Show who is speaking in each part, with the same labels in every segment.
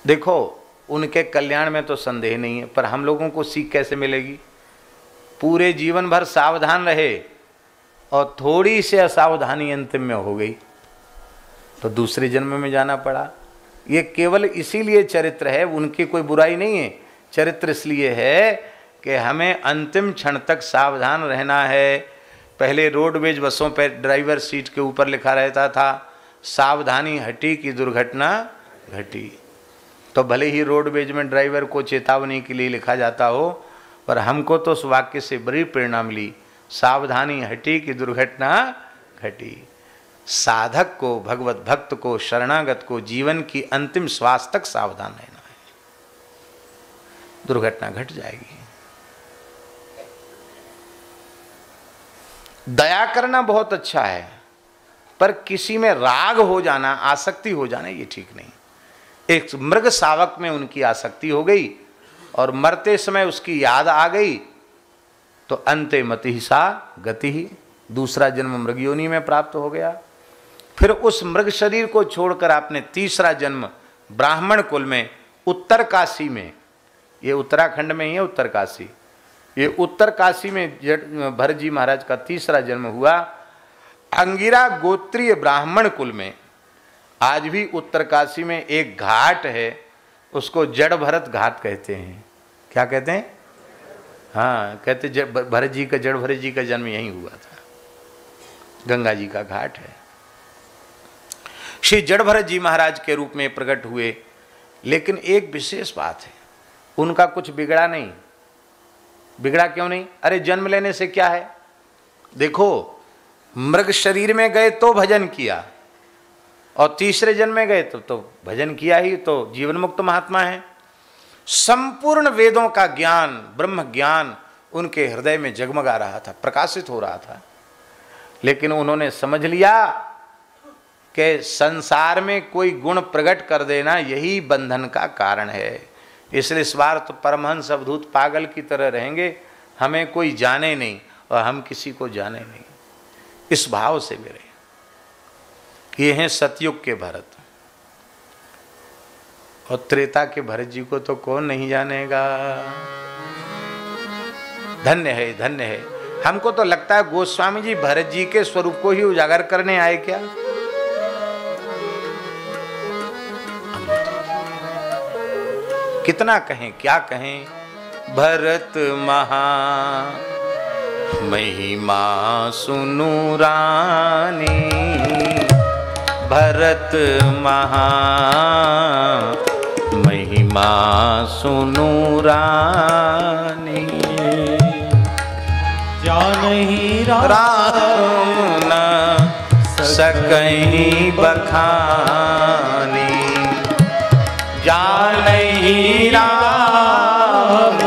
Speaker 1: देखो उनके कल्याण में तो संदेह नहीं है, पर हम लोगों को सीख कैसे मिलेगी? पूरे जीवन भर सावधान रहे और थोड़ी सी असावधानी अंतिम में हो गई तो दूसरे जन्म में जाना पड़ा। ये केवल इसीलिए चरित्र है, उनकी कोई बुराई नहीं है। चरित्र इसलिए है कि हमें अंतिम क्षण तक सावधान रहना है। पहले रोडवेज बसों पर ड्राइवर सीट के ऊपर लिखा रहता था, सावधानी हटी कि दुर्घटना घटी। तो भले ही रोडवेज में ड्राइवर को चेतावनी के लिए लिखा जाता हो, पर हमको तो उस वाक्य से बड़ी प्रेरणा मिली, सावधानी हटी कि दुर्घटना घटी। साधक को, भगवत भक्त को, शरणागत को जीवन की अंतिम श्वास तक सावधान रहना है, दुर्घटना घट जाएगी। दया करना बहुत अच्छा है, पर किसी में राग हो जाना, आसक्ति हो जाना, ये ठीक नहीं। एक मृग शावक में उनकी आसक्ति हो गई और मरते समय उसकी याद आ गई तो अंते मति सा गति ही, दूसरा जन्म मृग योनि में प्राप्त हो गया। फिर उस मृग शरीर को छोड़कर आपने तीसरा जन्म ब्राह्मण कुल में उत्तर काशी में, ये उत्तराखंड में ही है उत्तर काशी, ये उत्तर काशी में भरत जी महाराज का तीसरा जन्म हुआ। अंगिरा गोत्रीय ब्राह्मण कुल में। आज भी उत्तर काशी में एक घाट है, उसको जड़ भरत घाट कहते हैं। क्या कहते हैं? हाँ, कहते भरत जी का, जड़ भरत जी का जन्म यहीं हुआ था, गंगा जी का घाट है। श्री जड़ भरत जी महाराज के रूप में प्रकट हुए, लेकिन एक विशेष बात है, उनका कुछ बिगड़ा नहीं। बिगड़ा क्यों नहीं? अरे जन्म लेने से क्या है? देखो, मृग शरीर में गए तो भजन किया और तीसरे जन्म में गए तो भजन किया ही, तो जीवन मुक्त महात्मा है। संपूर्ण वेदों का ज्ञान, ब्रह्म ज्ञान उनके हृदय में जगमगा रहा था, प्रकाशित हो रहा था। लेकिन उन्होंने समझ लिया कि संसार में कोई गुण प्रकट कर देना यही बंधन का कारण है। इसलिए इस बार तो परमहंस अवधूत पागल की तरह रहेंगे, हमें कोई जाने नहीं और हम किसी को जाने नहीं, इस भाव से मेरे। ये हैं सतयुग के भरत, और त्रेता के भरत जी को तो कौन नहीं जानेगा। धन्य है, धन्य है। हमको तो लगता है गोस्वामी जी भरत जी के स्वरूप को ही उजागर करने आए क्या। कितना कहें, क्या कहें। भरत महा महिमा सुनु रानी, भरत महा महिमा सुनु रानी,
Speaker 2: जानहि
Speaker 1: राम न सकहि बखानी, जानहि राम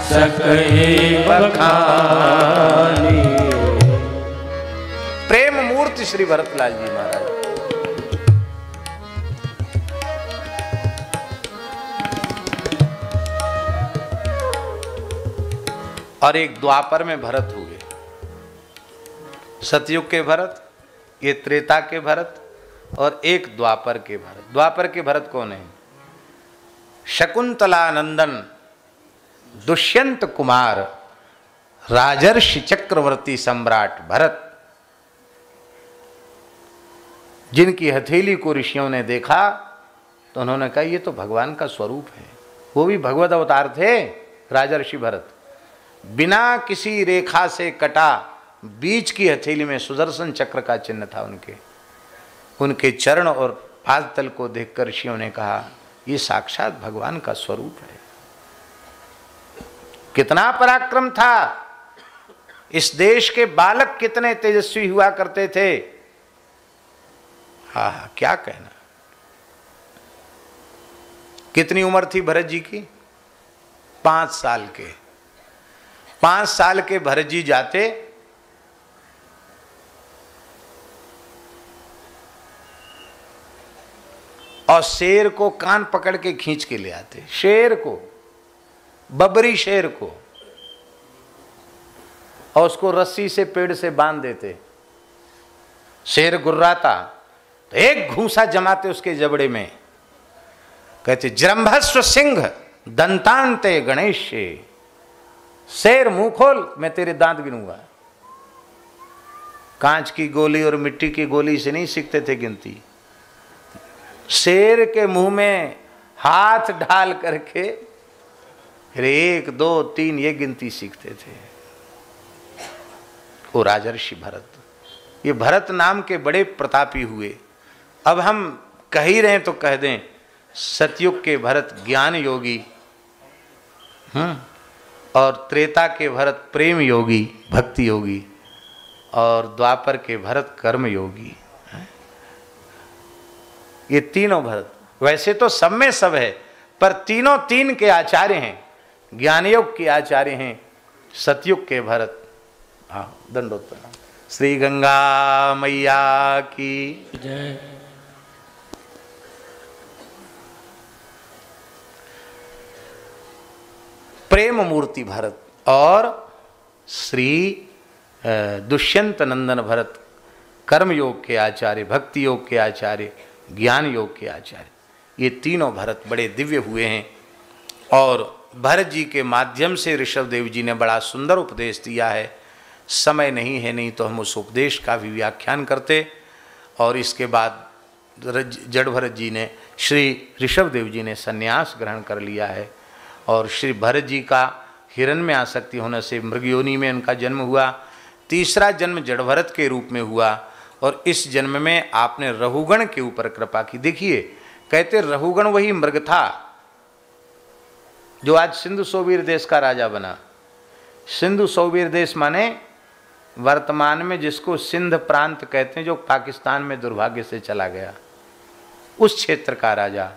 Speaker 1: सकहि बखानी। प्रेम मूर्ति श्री भरतलाल जी महाराज। और एक द्वापर में भरत हुए, सतयुग के भरत, ये त्रेता के भरत, और एक द्वापर के भरत। द्वापर के भरत कौन है? शकुंतला नंदन दुष्यंत कुमार राजर्षि चक्रवर्ती सम्राट भरत, जिनकी हथेली को ऋषियों ने देखा तो उन्होंने कहा ये तो भगवान का स्वरूप है। वो भी भगवत अवतार थे राजर्षि भरत। बिना किसी रेखा से कटा बीच की हथेली में सुदर्शन चक्र का चिन्ह था उनके। उनके चरण और पादतल को देखकर ऋषियों ने कहा ये साक्षात भगवान का स्वरूप है। कितना पराक्रम था। इस देश के बालक कितने तेजस्वी हुआ करते थे। हाँ, क्या कहना। कितनी उम्र थी भरत जी की? 5 साल के। 5 साल के भरत जी जाते और शेर को कान पकड़ के खींच के ले आते। शेर को, बबरी शेर को, और उसको रस्सी से पेड़ से बांध देते। शेर गुर्राता तो एक घूंसा जमाते उसके जबड़े में कहते जृंभस्व सिंह दंतांते गणेश, शेर मुंह खोल मैं तेरे दांत गिनूंगा। कांच की गोली और मिट्टी की गोली से नहीं सीखते थे गिनती, शेर के मुंह में हाथ डाल करके फिर 1 2 3 ये गिनती सीखते थे। वो राजर्षि भरत, ये भरत नाम के बड़े प्रतापी हुए। अब हम कह ही रहे तो कह दें, सतयुग के भरत ज्ञान योगी, और त्रेता के भरत प्रेम योगी भक्ति योगी, और द्वापर के भरत कर्म योगी। ये तीनों भरत, वैसे तो सब में सब है, पर तीनों तीन के आचार्य हैं। ज्ञान योग के आचार्य हैं सतयुग के भरत। हाँ, दंडोत प्रणाम। श्री गंगा मैया की जय। प्रेम मूर्ति भरत और श्री दुष्यंत नंदन भरत कर्म योग के आचार्य, भक्ति योग के आचार्य, ज्ञान योग के आचार्य, ये तीनों भरत बड़े दिव्य हुए हैं। और भरत जी के माध्यम से ऋषभ देव जी ने बड़ा सुंदर उपदेश दिया है। समय नहीं है, नहीं तो हम उस उपदेश का भी व्याख्यान करते। और इसके बाद जड़ भरत जी ने, श्री ऋषभ देव जी ने संन्यास ग्रहण कर लिया है। और श्री भरत जी का हिरण में आसक्ति होने से मृगयोनि में उनका जन्म हुआ। तीसरा जन्म जड़ भरत के रूप में हुआ, और इस जन्म में आपने रहुगण के ऊपर कृपा की। देखिए, कहते रहुगण वही मृग था जो आज सिंधु सोवीर देश का राजा बना। सिंधु सोवीर देश माने वर्तमान में जिसको सिंध प्रांत कहते हैं, जो पाकिस्तान में दुर्भाग्य से चला गया, उस क्षेत्र का राजा,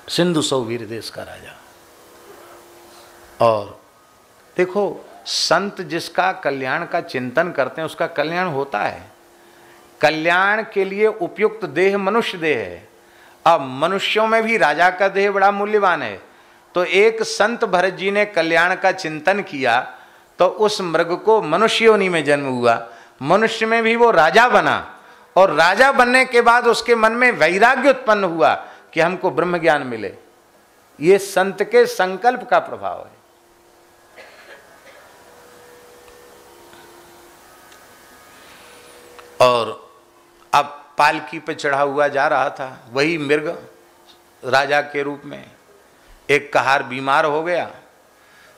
Speaker 1: सिंधु सोवीर देश का राजा। और देखो, संत जिसका कल्याण का चिंतन करते हैं उसका कल्याण होता है। कल्याण के लिए उपयुक्त देह मनुष्य देह है। अब मनुष्यों में भी राजा का देह बड़ा मूल्यवान है। तो एक संत भरत जी ने कल्याण का चिंतन किया, तो उस मृग को मनुष्य योनि में जन्म हुआ, मनुष्य में भी वो राजा बना। और राजा बनने के बाद उसके मन में वैराग्य उत्पन्न हुआ कि हमको ब्रह्म ज्ञान मिले। ये संत के संकल्प का प्रभाव है। और अब पालकी पे चढ़ा हुआ जा रहा था वही मृग राजा के रूप में। एक कहार बीमार हो गया,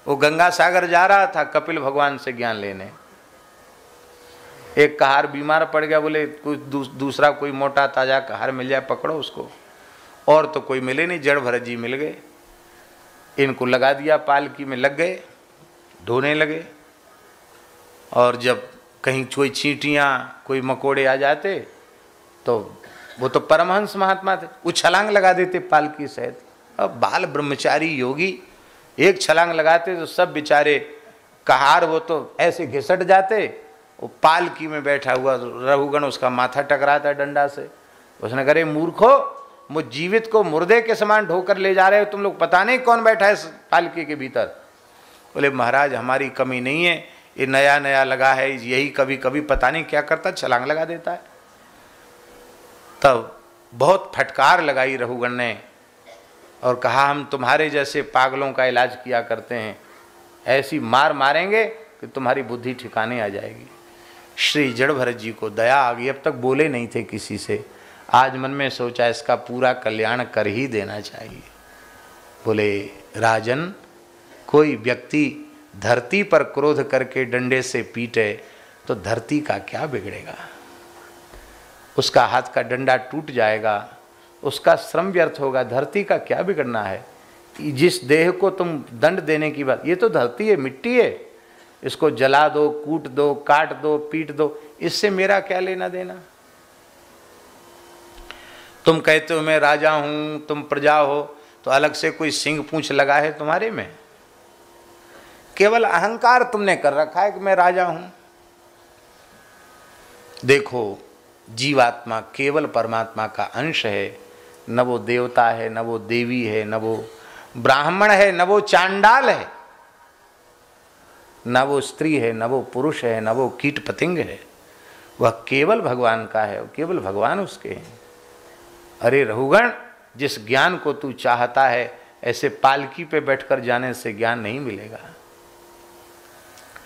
Speaker 1: वो गंगा सागर जा रहा था कपिल भगवान से ज्ञान लेने। एक कहार बीमार पड़ गया, बोले कुछ दूसरा कोई मोटा ताजा कहार मिल जाए पकड़ो उसको। और तो कोई मिले नहीं, जड़ भरत जी मिल गए। इनको लगा दिया, पालकी में लग गए, ढोने लगे। और जब कहीं कोई चींटियाँ कोई मकोड़े आ जाते तो वो तो परमहंस महात्मा थे, वो छलांग लगा देते पालकी सहित। अब बाल ब्रह्मचारी योगी एक छलांग लगाते तो सब बेचारे कहार वो तो ऐसे घिसट जाते। वो पालकी में बैठा हुआ रघुगण उसका माथा टकराता डंडा से। उसने कहा, मूर्खो, मुझ जीवित को मुर्दे के समान ढोकर ले जा रहे हो तुम लोग, पता नहीं कौन बैठा है इस पालकी के भीतर। बोले महाराज हमारी कमी नहीं है, ये नया नया लगा है, यही कभी कभी पता नहीं क्या करता छलांग लगा देता है। तब बहुत फटकार लगाई रघुगण ने और कहा, हम तुम्हारे जैसे पागलों का इलाज किया करते हैं, ऐसी मार मारेंगे कि तुम्हारी बुद्धि ठिकाने आ जाएगी। श्री जड़ भरत जी को दया आ गई। अब तक बोले नहीं थे किसी से, आज मन में सोचा इसका पूरा कल्याण कर ही देना चाहिए। बोले राजन, कोई व्यक्ति धरती पर क्रोध करके डंडे से पीटे तो धरती का क्या बिगड़ेगा, उसका हाथ का डंडा टूट जाएगा, उसका श्रम व्यर्थ होगा, धरती का क्या बिगड़ना है। जिस देह को तुम दंड देने की बात, ये तो धरती है, मिट्टी है, इसको जला दो, कूट दो, काट दो, पीट दो, इससे मेरा क्या लेना देना। तुम कहते हो मैं राजा हूं, तुम प्रजा हो, तो अलग से कोई सिंह पूंछ लगा है तुम्हारे में? केवल अहंकार तुमने कर रखा है कि मैं राजा हूं। देखो, जीवात्मा केवल परमात्मा का अंश है, न वो देवता है, न वो देवी है, न वो ब्राह्मण है, न वो चांडाल है, न वो स्त्री है, न वो पुरुष है, न वो कीट पतंग है। वह केवल भगवान का है, केवल भगवान उसके हैं। अरे रहुगण, जिस ज्ञान को तू चाहता है ऐसे पालकी पे बैठकर जाने से ज्ञान नहीं मिलेगा।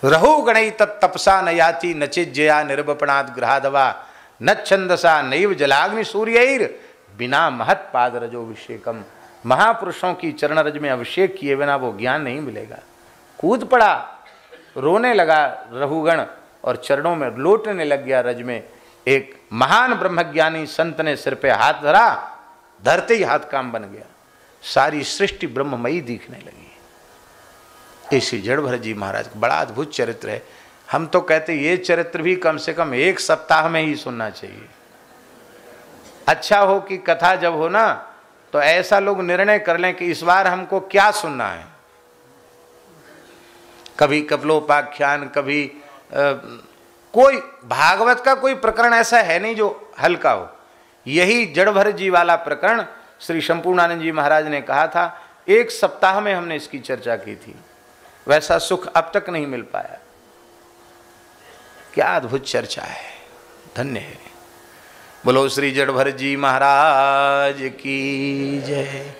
Speaker 1: रहुगणई तत्तपसा न याति नचिज्जया निर्वपणात् गृहादवा न छंदसा नैव जलाग्नि सूर्यैर बिना महत पाद रजोभिषेकम। महापुरुषों की चरण रज में अभिषेक किए बिना वो ज्ञान नहीं मिलेगा। कूद पड़ा, रोने लगा रहुगण और चरणों में लोटने लग गया रज में। एक महान ब्रह्मज्ञानी संत ने सिर पे हाथ धरा, धरते ही हाथ काम बन गया, सारी सृष्टि ब्रह्ममयी दिखने लगी। ऐसे जड़भरत जी महाराज का बड़ा अद्भुत चरित्र है। हम तो कहते ये चरित्र भी कम से कम एक सप्ताह में ही सुनना चाहिए। अच्छा हो कि कथा जब हो ना तो ऐसा लोग निर्णय कर लें कि इस बार हमको क्या सुनना है। कभी कपलोपाख्यान, कभी कोई भागवत का कोई प्रकरण ऐसा है नहीं जो हल्का हो। यही जड़भरत जी वाला प्रकरण श्री संपूर्णानंद जी महाराज ने कहा था, एक सप्ताह में हमने इसकी चर्चा की थी, वैसा सुख अब तक नहीं मिल पाया। क्या अद्भुत चर्चा है, धन्य है। बोलो श्री जड़भरत जी महाराज की जय।